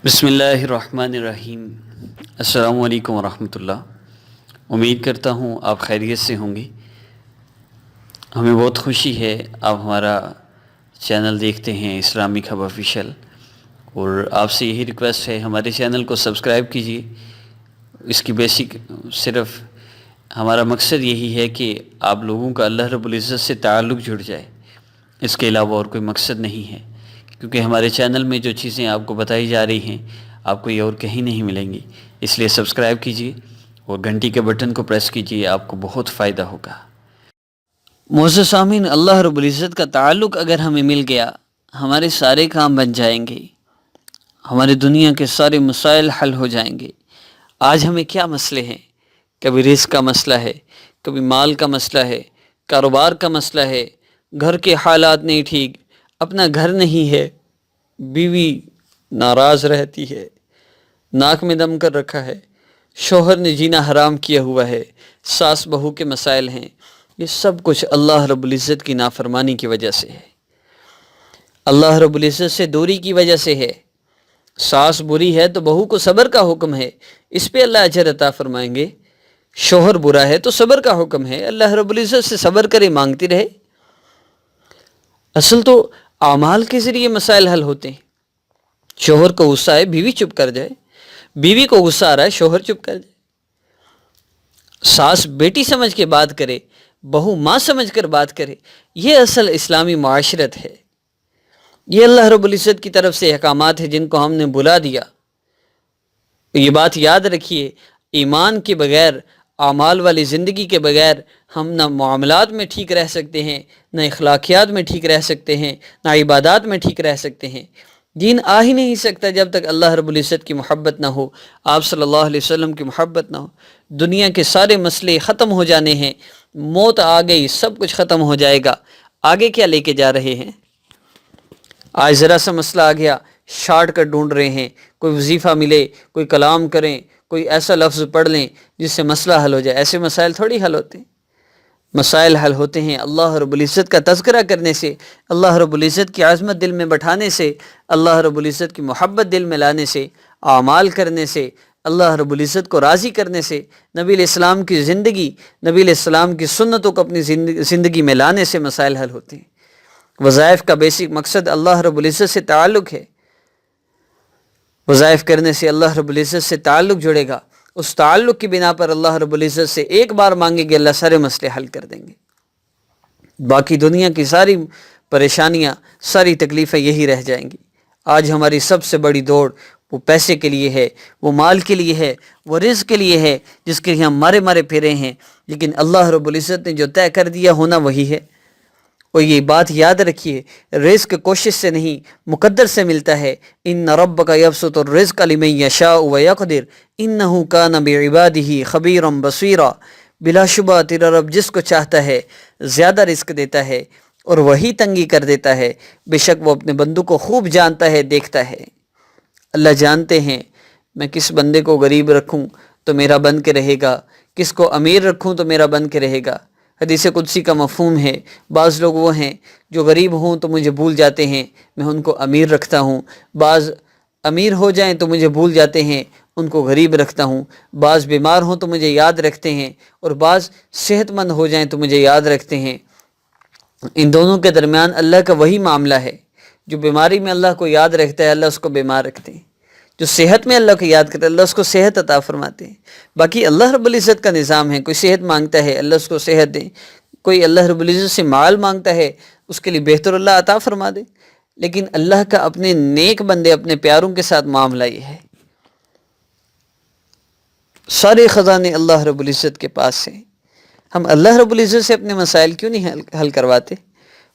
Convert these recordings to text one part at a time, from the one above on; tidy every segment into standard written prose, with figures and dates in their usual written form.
بسم اللہ الرحمن الرحیم۔ السلام علیکم ورحمۃ اللہ۔ امید کرتا ہوں آپ خیریت سے ہوں گے۔ ہمیں بہت خوشی ہے آپ ہمارا چینل دیکھتے ہیں اسلامک ہب آفیشیل، اور آپ سے یہی ریکویسٹ ہے ہمارے چینل کو سبسکرائب کیجیے۔ اس کی بیسک صرف ہمارا مقصد یہی ہے کہ آپ لوگوں کا اللہ رب العزت سے تعلق جڑ جائے، اس کے علاوہ اور کوئی مقصد نہیں ہے، کیونکہ ہمارے چینل میں جو چیزیں آپ کو بتائی جا رہی ہیں آپ کو یہ اور کہیں نہیں ملیں گی۔ اس لیے سبسکرائب کیجیے اور گھنٹی کے بٹن کو پریس کیجیے، آپ کو بہت فائدہ ہوگا۔ معزز سامعین، اللہ رب العزت کا تعلق اگر ہمیں مل گیا، ہمارے سارے کام بن جائیں گے، ہمارے دنیا کے سارے مسائل حل ہو جائیں گے۔ آج ہمیں کیا مسئلے ہیں؟ کبھی رزق کا مسئلہ ہے، کبھی مال کا مسئلہ ہے، کاروبار کا مسئلہ ہے، گھر کے حالات نہیں ٹھیک، اپنا گھر نہیں ہے، بیوی ناراض رہتی ہے، ناک میں دم کر رکھا ہے، شوہر نے جینا حرام کیا ہوا ہے، ساس بہو کے مسائل ہیں۔ یہ سب کچھ اللہ رب العزت کی نافرمانی کی وجہ سے ہے، اللہ رب العزت سے دوری کی وجہ سے ہے۔ ساس بری ہے تو بہو کو صبر کا حکم ہے، اس پہ اللہ اجر عطا فرمائیں گے۔ شوہر برا ہے تو صبر کا حکم ہے، اللہ رب العزت سے صبر کرے، مانگتی رہے۔ اصل تو اعمال کے ذریعے مسائل حل ہوتے ہیں۔ شوہر کو غصہ ہے، بیوی چپ کر جائے، بیوی کو غصہ آ رہا ہے، شوہر چپ کر جائے۔ ساس بیٹی سمجھ کے بات کرے، بہو ماں سمجھ کر بات کرے، یہ اصل اسلامی معاشرت ہے۔ یہ اللہ رب العزت کی طرف سے احکامات ہیں جن کو ہم نے بھلا دیا۔ یہ بات یاد رکھیے، ایمان کے بغیر، اعمال والی زندگی کے بغیر ہم نہ معاملات میں ٹھیک رہ سکتے ہیں، نہ اخلاقیات میں ٹھیک رہ سکتے ہیں، نہ عبادات میں ٹھیک رہ سکتے ہیں۔ دین آ ہی نہیں سکتا جب تک اللہ رب العزت کی محبت نہ ہو، آپ صلی اللہ علیہ وسلم کی محبت نہ ہو۔ دنیا کے سارے مسئلے ختم ہو جانے ہیں، موت آ گئی، سب کچھ ختم ہو جائے گا، آگے کیا لے کے جا رہے ہیں؟ آج ذرا سا مسئلہ آ گیا، شارٹ کٹ ڈھونڈ رہے ہیں، کوئی وظیفہ ملے، کوئی کلام کریں، کوئی ایسا لفظ پڑھ لیں جس سے مسئلہ حل ہو جائے۔ ایسے مسائل تھوڑی حل ہوتے ہیں۔ مسائل حل ہوتے ہیں اللہ رب العزت کا تذکرہ کرنے سے، اللہ رب العزت کی عظمت دل میں بٹھانے سے، اللہ رب العزت کی محبت دل میں لانے سے، اعمال کرنے سے، اللہ رب العزت کو راضی کرنے سے، نبی علیہ السلام کی زندگی، نبی علیہ السلام کی سنتوں کو اپنی زندگی میں لانے سے مسائل حل ہوتے ہیں۔ وظائف کا بیسک مقصد اللہ رب العزت سے تعلق ہے۔ وظائف کرنے سے اللہ رب العزت سے تعلق جڑے گا، اس تعلق کی بنا پر اللہ رب العزت سے ایک بار مانگیں گے، اللہ سارے مسئلے حل کر دیں گے۔ باقی دنیا کی ساری پریشانیاں، ساری تکلیفیں یہی رہ جائیں گی۔ آج ہماری سب سے بڑی دوڑ وہ پیسے کے لیے ہے، وہ مال کے لیے ہے، وہ رزق کے لیے ہے، جس کے لیے ہم مارے مارے پھرے ہیں، لیکن اللہ رب العزت نے جو طے کر دیا ہونا وہی ہے۔ اور یہ بات یاد رکھیے، رزق کوشش سے نہیں، مقدر سے ملتا ہے۔ ان ربک یبسط الرزق لمن یشاء ویقدر انہ کان بعبادہ خبیرا بصیرا۔ بلا شبہ تیرا رب جس کو چاہتا ہے زیادہ رزق دیتا ہے اور وہی تنگی کر دیتا ہے، بے شک وہ اپنے بندوں کو خوب جانتا ہے، دیکھتا ہے۔ اللہ جانتے ہیں میں کس بندے کو غریب رکھوں تو میرا بن کے رہے گا، کس کو امیر رکھوں تو میرا بن کے رہے گا۔ حدیث قدسی کا مفہوم ہے، بعض لوگ وہ ہیں جو غریب ہوں تو مجھے بھول جاتے ہیں، میں ان کو امیر رکھتا ہوں۔ بعض امیر ہو جائیں تو مجھے بھول جاتے ہیں، ان کو غریب رکھتا ہوں۔ بعض بیمار ہوں تو مجھے یاد رکھتے ہیں، اور بعض صحت مند ہو جائیں تو مجھے یاد رکھتے ہیں۔ ان دونوں کے درمیان اللہ کا وہی معاملہ ہے۔ جو بیماری میں اللہ کو یاد رکھتا ہے، اللہ اس کو بیمار رکھتے ہیں۔ جو صحت میں اللہ کو یاد کرتا ہے، اللہ اس کو صحت عطا فرماتے ہیں۔ باقی اللہ رب العزت کا نظام ہے، کوئی صحت مانگتا ہے اللہ اس کو صحت دے، کوئی اللہ رب العزت سے مال مانگتا ہے اس کے لیے بہتر اللہ عطا فرما دے۔ لیکن اللہ کا اپنے نیک بندے، اپنے پیاروں کے ساتھ معاملہ یہ ہے، سارے خزانے اللہ رب العزت کے پاس ہیں۔ ہم اللہ رب العزت سے اپنے مسائل کیوں نہیں حل کرواتے؟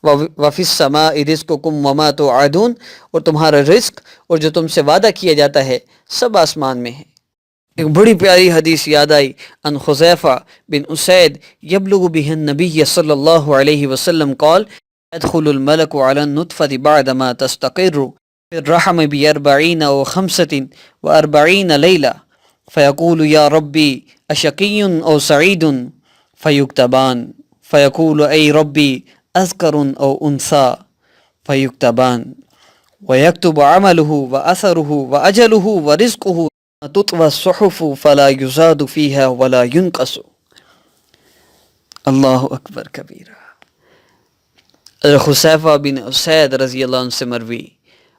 وَفِي السَّمَاءِ رِزْقُكُمْ وَمَا تُوعَدُونَ، اور تمہارا رزق اور جو تم سے وعدہ کیا جاتا ہے سب آسمان میں ہے۔ ایک بڑی پیاری حدیث یاد آئی، ان حذیفہ بن اسید یبلغ به النبی صلی اللہ علیہ وسلم قال يدخل الملك على النطفة بعدما تستقر في الرحم ب40 أو 45 ليلة فيقول يا ربي أشقي أو سعيد فيكتبان فيقول أي ربي أذكر أو أنثى فيكتبان وَيَكْتُبُ عَمَلُهُ وَأَثَرُهُ وَأَجَلُهُ وَرِزْقُهُ تُطْوَى الصُّحُفُ فَلَا يُزَادُ فِيهَا وَلَا يُنْقَصُ۔ اللہ اکبر کبیرہ۔ حذیفہ بن اسید رضی اللہ عنہ سے مروی،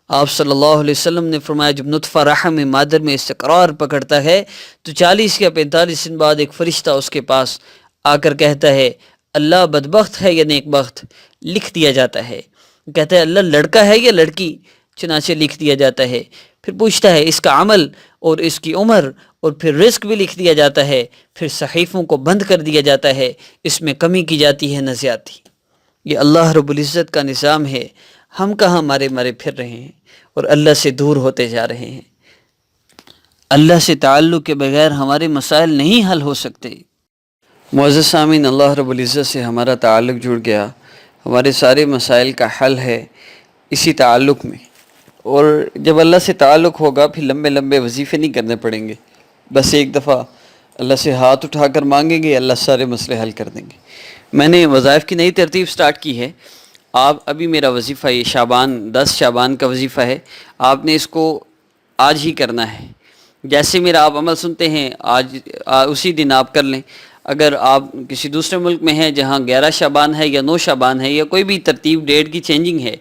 آپ صلی اللہ علیہ وسلم نے فرمایا جب نطفہ رحم مادر میں استقرار پکڑتا ہے تو 40 یا 45 دن بعد ایک فرشتہ اس کے پاس آ کر کہتا ہے اللہ بدبخت ہے یا نیک بخت، لکھ دیا جاتا ہے۔ کہتا ہے اللہ لڑکا ہے یا لڑکی، چنانچہ لکھ دیا جاتا ہے۔ پھر پوچھتا ہے اس کا عمل اور اس کی عمر اور پھر رزق بھی لکھ دیا جاتا ہے۔ پھر صحیفوں کو بند کر دیا جاتا ہے، اس میں کمی کی جاتی ہے نہ زیادتی۔ یہ اللہ رب العزت کا نظام ہے، ہم کہاں مارے مارے پھر رہے ہیں اور اللہ سے دور ہوتے جا رہے ہیں۔ اللہ سے تعلق کے بغیر ہمارے مسائل نہیں حل ہو سکتے۔ معزز سامعین، اللہ رب العزت سے ہمارا تعلق جڑ گیا، ہمارے سارے مسائل کا حل ہے اسی تعلق میں۔ اور جب اللہ سے تعلق ہوگا پھر لمبے لمبے وظیفے نہیں کرنے پڑیں گے، بس ایک دفعہ اللہ سے ہاتھ اٹھا کر مانگیں گے، اللہ سارے مسئلے حل کر دیں گے۔ میں نے وظائف کی نئی ترتیب سٹارٹ کی ہے۔ آپ ابھی میرا وظیفہ یہ شعبان 10 شعبان کا وظیفہ ہے، آپ نے اس کو آج ہی کرنا ہے۔ جیسے میرا آپ عمل سنتے ہیں آج اسی دن آپ کر لیں۔ اگر آپ کسی دوسرے ملک میں ہیں جہاں 11 شعبان ہے یا 9 شعبان ہے یا کوئی بھی ترتیب ڈیٹ کی چینجنگ ہے،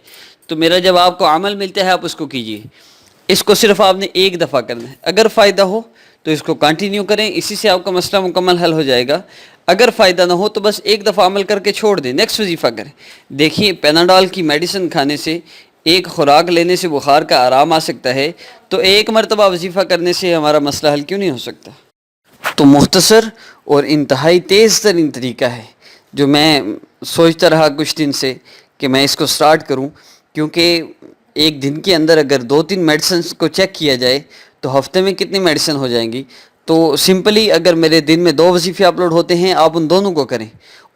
تو میرا جب آپ کو عمل ملتا ہے آپ اس کو کیجئے۔ اس کو صرف آپ نے ایک دفعہ کرنا ہے، اگر فائدہ ہو تو اس کو کنٹینیو کریں، اسی سے آپ کا مسئلہ مکمل حل ہو جائے گا۔ اگر فائدہ نہ ہو تو بس ایک دفعہ عمل کر کے چھوڑ دیں، نیکسٹ وظیفہ کریں۔ دیکھیے پیناڈول کی میڈیسن کھانے سے، ایک خوراک لینے سے بخار کا آرام آ سکتا ہے، تو ایک مرتبہ وظیفہ کرنے سے ہمارا مسئلہ حل کیوں نہیں ہو سکتا؟ تو مختصر اور انتہائی تیز ترین طریقہ ہے جو میں سوچتا رہا کچھ دن سے کہ میں اس کو سٹارٹ کروں، کیونکہ ایک دن کے اندر اگر 2-3 میڈیسنز کو چیک کیا جائے تو ہفتے میں کتنی میڈیسن ہو جائیں گی۔ تو سمپلی اگر میرے دن میں 2 وظیفے اپلوڈ ہوتے ہیں، آپ ان دونوں کو کریں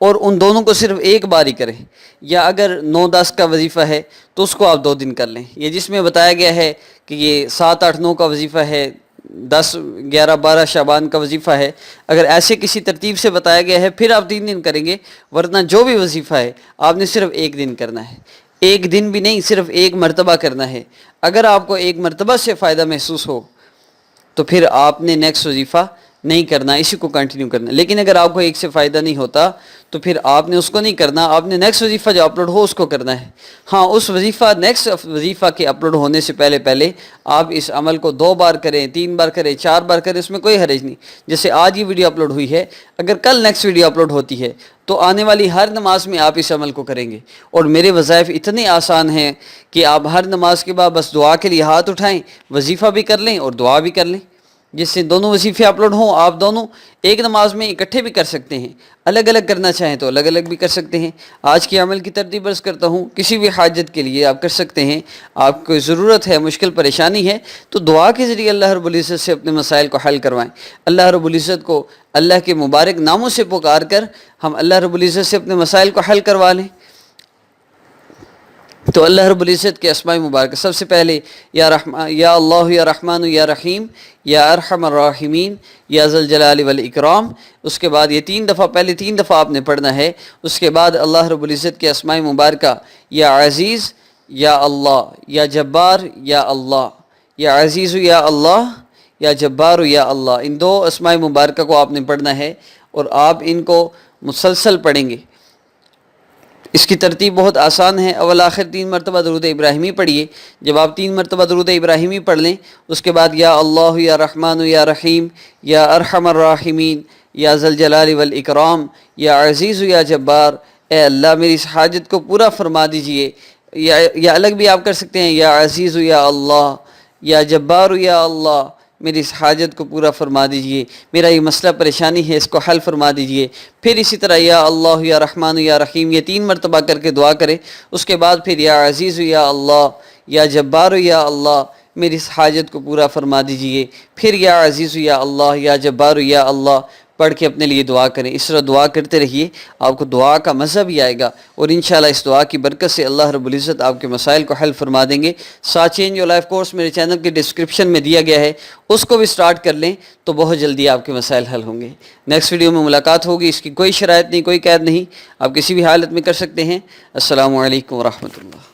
اور ان دونوں کو صرف ایک بار ہی کریں، یا اگر 9-10 کا وظیفہ ہے تو اس کو آپ 2 دن کر لیں۔ یہ جس میں بتایا گیا ہے کہ یہ 7-8-9 کا وظیفہ ہے، 10-11-12 شعبان کا وظیفہ ہے، اگر ایسے کسی ترتیب سے بتایا گیا ہے پھر آپ 3 دن کریں گے، ورنہ جو بھی وظیفہ ہے آپ نے صرف 1 دن کرنا ہے۔ 1 دن بھی نہیں، صرف 1 مرتبہ کرنا ہے۔ اگر آپ کو 1 مرتبہ سے فائدہ محسوس ہو تو پھر آپ نے نیکسٹ وظیفہ نہیں کرنا، اسی کو کنٹینیو کرنا۔ لیکن اگر آپ کو ایک سے فائدہ نہیں ہوتا تو پھر آپ نے اس کو نہیں کرنا، آپ نے نیکسٹ وظیفہ جو اپلوڈ ہو اس کو کرنا ہے۔ ہاں، اس نیکسٹ وظیفہ کے اپلوڈ ہونے سے پہلے آپ اس عمل کو 2 بار کریں، 3 بار کریں، 4 بار کریں، اس میں کوئی حرج نہیں۔ جیسے آج یہ ویڈیو اپلوڈ ہوئی ہے، اگر کل نیکسٹ ویڈیو اپلوڈ ہوتی ہے تو آنے والی ہر نماز میں آپ اس عمل کو کریں گے۔ اور میرے وظائف اتنے آسان ہیں کہ آپ ہر نماز کے بعد بس دعا کے لیے ہاتھ اٹھائیں، وظیفہ بھی کر لیں اور دعا بھی کر لیں، جس سے دونوں وظیفے اپلوڈ ہوں۔ آپ دونوں ایک نماز میں اکٹھے بھی کر سکتے ہیں، الگ الگ کرنا چاہیں تو الگ الگ بھی کر سکتے ہیں۔ آج کے عمل کی ترتیب عرض کرتا ہوں، کسی بھی حاجت کے لیے آپ کر سکتے ہیں۔ آپ کو ضرورت ہے، مشکل پریشانی ہے تو دعا کے ذریعے اللہ رب العزت سے اپنے مسائل کو حل کروائیں۔ اللہ رب العزت کو اللہ کے مبارک ناموں سے پکار کر ہم اللہ رب العزت سے اپنے مسائل کو حل کروا لیں۔ تو اللہ رب العزت کے اسماء مبارکہ سب سے پہلے یا اللہ یا رحمان یا رحیم یا ارحم الراحمین یا ذل جلال والاکرام، اس کے بعد یہ 3 دفعہ، پہلے 3 دفعہ آپ نے پڑھنا ہے۔ اس کے بعد اللہ رب العزت کے اسماء مبارکہ یا عزیز یا اللہ یا جبار یا اللہ، یا عزیز یا اللہ یا جبار یا اللہ، ان 2 اسماء مبارکہ کو آپ نے پڑھنا ہے اور آپ ان کو مسلسل پڑھیں گے۔ اس کی ترتیب بہت آسان ہے، اول آخر 3 مرتبہ درود ابراہیمی پڑھیے۔ جب آپ 3 مرتبہ درود ابراہیمی پڑھ لیں، اس کے بعد یا اللہ یا رحمان یا رحیم یا ارحم الراحمین یا ذل جلال والاکرام یا عزیز یا جبار، اے اللہ میری اس حاجت کو پورا فرما دیجئے۔ یا الگ بھی آپ کر سکتے ہیں، یا عزیز یا اللہ یا جبار یا اللہ میری اس حاجت کو پورا فرما دیجئے، میرا یہ مسئلہ پریشانی ہے اس کو حل فرما دیجئے۔ پھر اسی طرح یا اللہ یا رحمان یا رحیم یہ 3 مرتبہ کر کے دعا کریں۔ اس کے بعد پھر یا عزیز یا اللہ یا جبار یا اللہ میری اس حاجت کو پورا فرما دیجئے، پھر یا عزیز یا اللہ یا جبار یا اللہ پڑھ کے اپنے لیے دعا کریں۔ اس طرح دعا کرتے رہیے، آپ کو دعا کا مزہ بھی آئے گا اور انشاءاللہ اس دعا کی برکت سے اللہ رب العزت آپ کے مسائل کو حل فرما دیں گے۔ ساتھ چینج یور لائف کورس میرے چینل کے ڈسکرپشن میں دیا گیا ہے، اس کو بھی سٹارٹ کر لیں تو بہت جلدی آپ کے مسائل حل ہوں گے۔ نیکسٹ ویڈیو میں ملاقات ہوگی، اس کی کوئی شرائط نہیں، کوئی قید نہیں، آپ کسی بھی حالت میں کر سکتے ہیں۔ السلام علیکم ورحمۃ اللہ۔